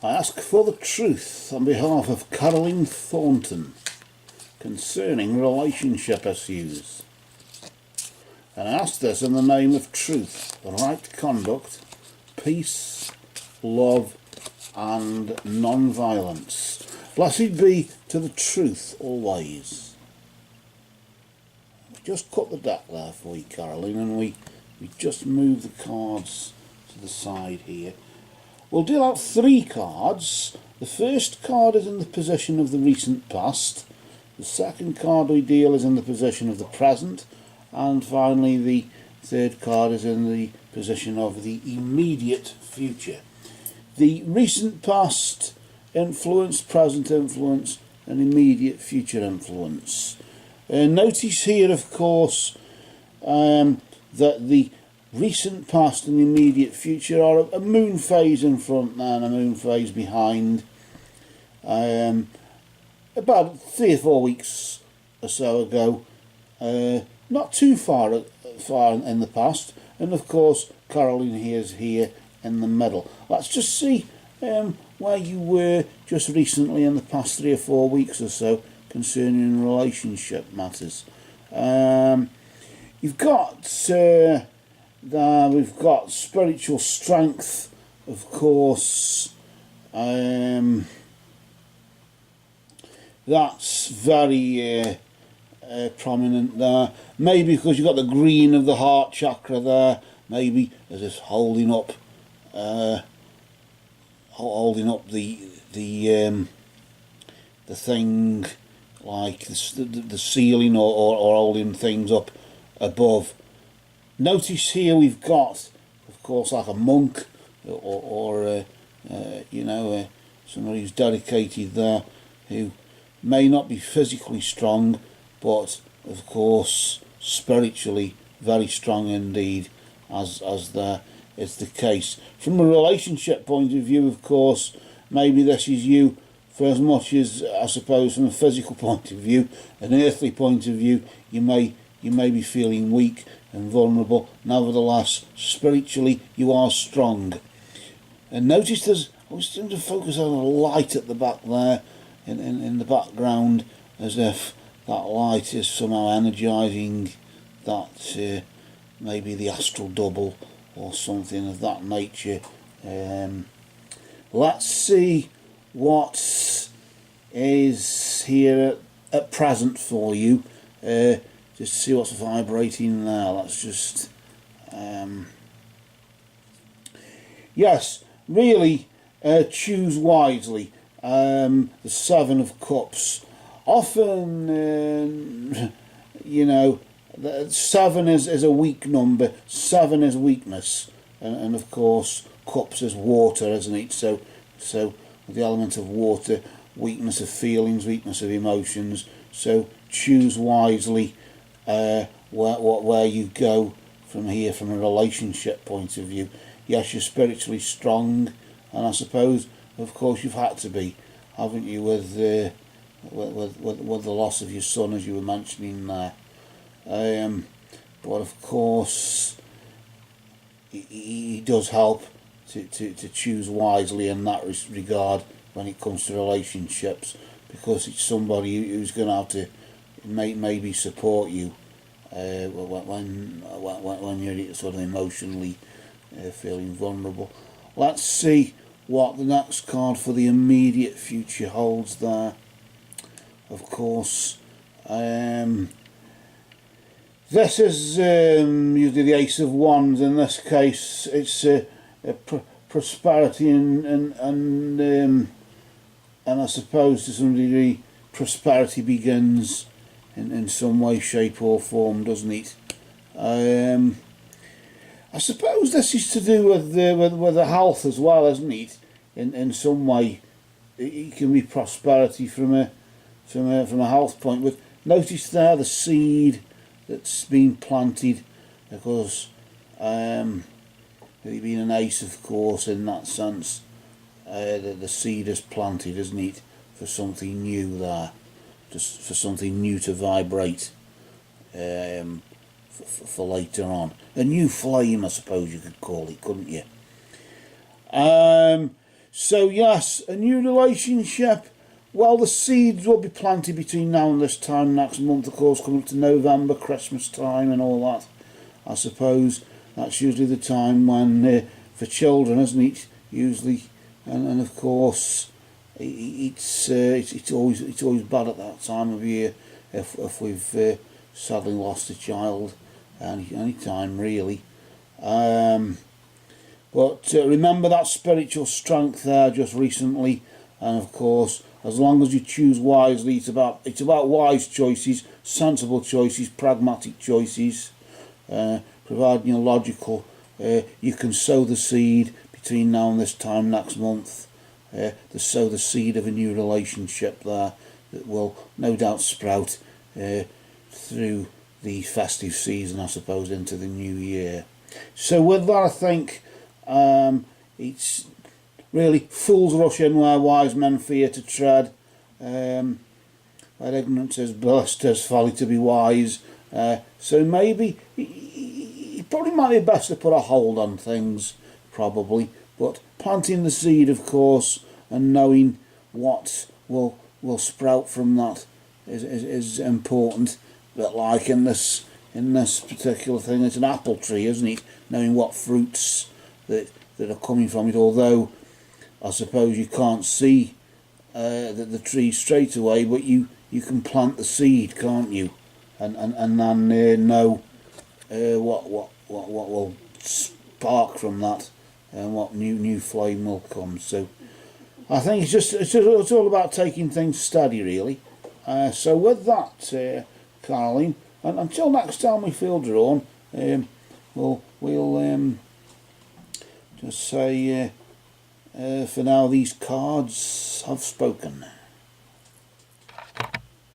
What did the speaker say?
I ask for the truth on behalf of Carolyn Thornton concerning relationship issues. And I ask this in the name of truth, right conduct, peace, love and non-violence. Blessed be to the truth always. We just cut the deck there for you, Carolyn, and we just move the cards to the side here. We'll deal out 3 cards. The first card is in the position of the recent past. The second card we deal is in the position of the present. And finally the third card is in the position of the immediate future. The recent past influence, present influence and immediate future influence. Notice here, of course, that the recent past and the immediate future are a moon phase in front and a moon phase behind. About 3 or 4 weeks or so ago, not too far in the past, and of course Carolyn is here in the middle. Let's just see where you were just recently in the past 3 or 4 weeks or so concerning relationship matters. You've got we've got spiritual strength, of course. That's very prominent there. Maybe because you've got the green of the heart chakra there, maybe as if holding up the thing, like the ceiling, or holding things up above. Notice here we've got, of course, like a monk or somebody who's dedicated there, who may not be physically strong, but of course spiritually very strong indeed, as there is the case. From a relationship point of view, of course, maybe this is you for as much as, I suppose, from a physical point of view, an earthly point of view, you may be feeling weak and vulnerable. Nevertheless, spiritually you are strong. And notice I was trying to focus on a light at the back there, in the background, as if that light is somehow energising that maybe the astral double or something of that nature. Let's see what is here at present for you. Just see what's vibrating there. Let's just yes, really choose wisely. The 7 of Cups. Often, 7 is a weak number. 7 is weakness, and of course, Cups is water, isn't it? So the element of water, weakness of feelings, weakness of emotions. So choose wisely where you go from here, from a relationship point of view. Yes, you're spiritually strong, and I suppose, of course, you've had to be, haven't you, with the loss of your son, as you were mentioning there. But of course, he does help to choose wisely in that regard when it comes to relationships, because it's somebody who's going to have to maybe support you when you're sort of emotionally feeling vulnerable. Let's see what the next card for the immediate future holds there. Of course, this is usually the Ace of Wands. In this case, it's prosperity and I suppose to some degree prosperity begins in some way, shape or form, doesn't it? I suppose this is to do with the health as well, isn't it? In some way, it can be prosperity from a health point. But notice there the seed that's been planted, because it being an ace, of course, in that sense, the seed is planted, isn't it, for something new there, just for something new to vibrate. For later on, a new flame, I suppose you could call it, couldn't you? So yes, a new relationship. Well, the seeds will be planted between now and this time next month, of course, coming up to November, Christmas time and all that. I suppose that's usually the time when, for children, isn't it? Usually, and of course, it's always bad at that time of year if we've sadly lost a child any time really. But remember that spiritual strength there just recently, and of course, as long as you choose wisely, it's about wise choices, sensible choices, pragmatic choices, providing you're logical. You can sow the seed between now and this time next month, to sow the seed of a new relationship there that will no doubt sprout through the festive season, I suppose, into the new year. So with that, I think it's really fools rush in where wise men fear to tread. Where ignorance is bliss, 'tis folly to be wise. So maybe it probably might be best to put a hold on things, probably. But planting the seed, of course, and knowing what will sprout from that is important. But like in this particular thing, it's an apple tree, isn't it? Knowing what fruits that are coming from it. Although I suppose you can't see the tree straight away, but you can plant the seed, can't you? And then know what will spark from that, and what new flame will come. So I think it's all about taking things steady, really. So with that, Carolyn, and until next time we feel drawn, we'll just say for now these cards have spoken.